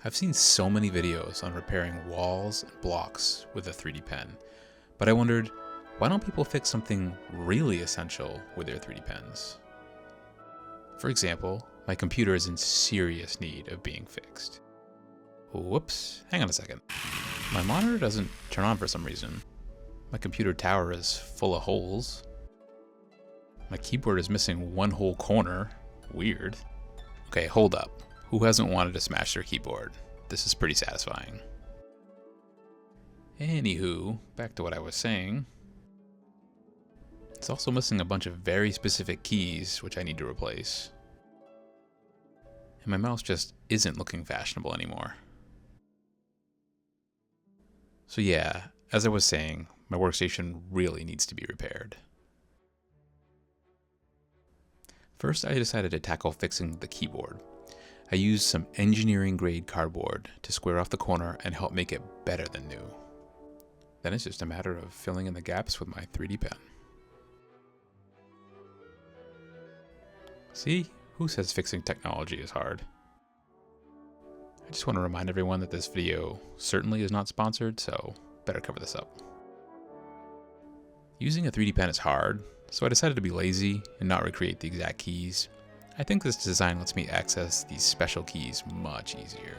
I've seen so many videos on repairing walls and blocks with a 3D pen, but I wondered, why don't people fix something really essential with their 3D pens? For example, my computer is in serious need of being fixed. Whoops, hang on a second. My monitor doesn't turn on for some reason. My computer tower is full of holes. My keyboard is missing one whole corner. Weird. Okay, hold up. Who hasn't wanted to smash their keyboard? This is pretty satisfying. Anywho, back to what I was saying. It's also missing a bunch of very specific keys, which I need to replace. And my mouse just isn't looking fashionable anymore. So yeah, as I was saying, my workstation really needs to be repaired. First, I decided to tackle fixing the keyboard. I used some engineering-grade cardboard to square off the corner and help make it better than new. Then it's just a matter of filling in the gaps with my 3D pen. See? Who says fixing technology is hard? I just want to remind everyone that this video certainly is not sponsored, so better cover this up. Using a 3D pen is hard, so I decided to be lazy and not recreate the exact keys. I think this design lets me access these special keys much easier.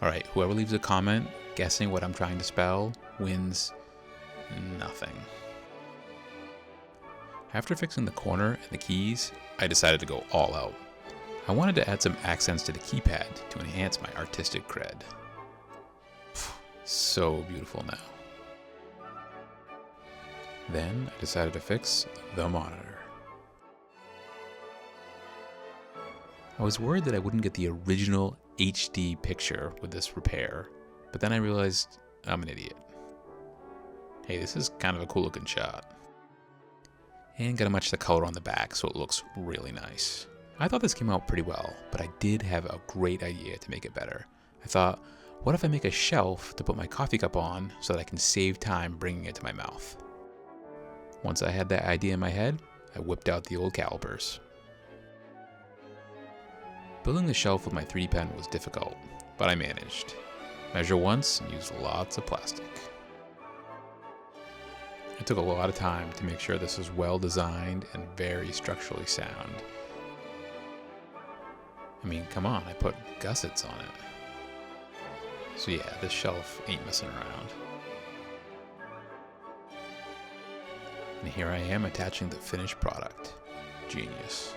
Alright, whoever leaves a comment guessing what I'm trying to spell wins nothing. After fixing the corner and the keys, I decided to go all out. I wanted to add some accents to the keypad to enhance my artistic cred. So beautiful now. Then I decided to fix the monitor. I was worried that I wouldn't get the original HD picture with this repair, but then I realized I'm an idiot. Hey, this is kind of a cool looking shot. And gotta match the color on the back so it looks really nice. I thought this came out pretty well, but I did have a great idea to make it better. I thought, what if I make a shelf to put my coffee cup on so that I can save time bringing it to my mouth? Once I had that idea in my head, I whipped out the old calipers. Building the shelf with my 3D pen was difficult, but I managed. Measure once and use lots of plastic. It took a lot of time to make sure this was well designed and very structurally sound. I mean, come on, I put gussets on it. So yeah, this shelf ain't messing around. And here I am attaching the finished product. Genius.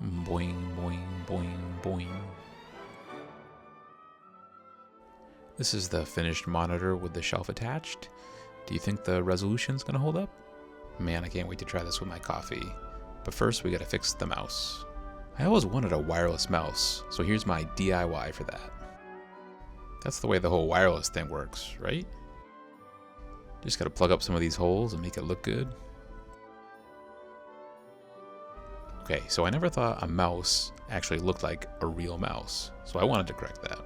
Boing, boing, boing, boing. This is the finished monitor with the shelf attached. Do you think the resolution's gonna hold up? Man, I can't wait to try this with my coffee. But first we gotta fix the mouse. I always wanted a wireless mouse, so here's my DIY for that. That's the way the whole wireless thing works, right? Just gotta plug up some of these holes and make it look good. Okay, so I never thought a mouse actually looked like a real mouse, so I wanted to correct that.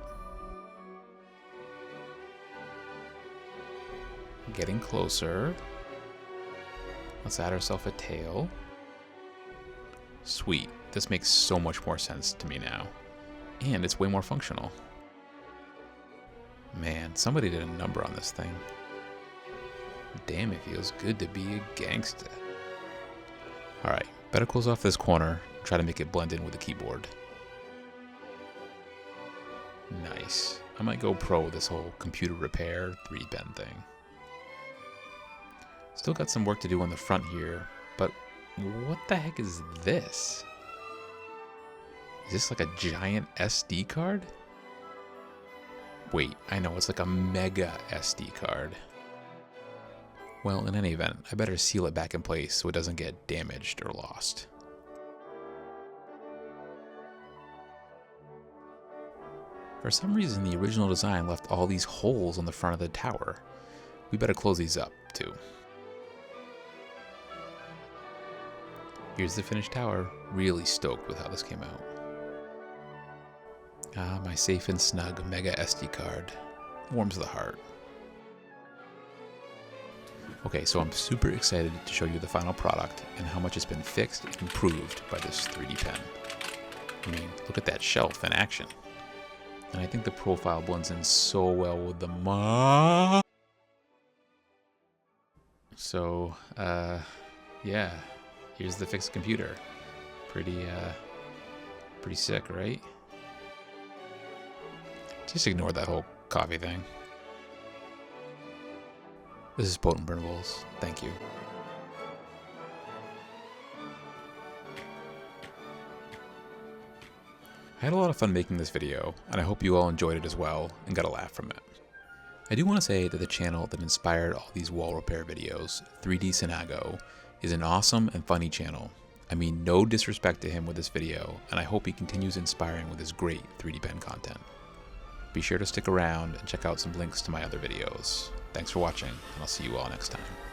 Getting closer. Let's add ourselves a tail. Sweet, this makes so much more sense to me now. And it's way more functional. Man, somebody did a number on this thing. Damn, it feels good to be a gangsta. Alright, better close off this corner, try to make it blend in with the keyboard. Nice. I might go pro with this whole computer repair 3D pen thing. Still got some work to do on the front here, but what the heck is this? Is this like a giant SD card? Wait, I know, it's like a mega SD card. Well, in any event, I better seal it back in place so it doesn't get damaged or lost. For some reason, the original design left all these holes on the front of the tower. We better close these up, too. Here's the finished tower. Really stoked with how this came out. Ah, my safe and snug mega SD card. Warms the heart. Okay, so I'm super excited to show you the final product and how much it's been fixed and improved by this 3D pen. I mean, look at that shelf in action. And I think the profile blends in so well with the So, yeah, here's the fixed computer. Pretty sick, right? Just ignore that whole coffee thing. This is Potent Printables. Thank you. I had a lot of fun making this video, and I hope you all enjoyed it as well and got a laugh from it. I do want to say that the channel that inspired all these wall repair videos, 3D Sanago, is an awesome and funny channel. I mean no disrespect to him with this video, and I hope he continues inspiring with his great 3D pen content. Be sure to stick around and check out some links to my other videos. Thanks for watching, and I'll see you all next time.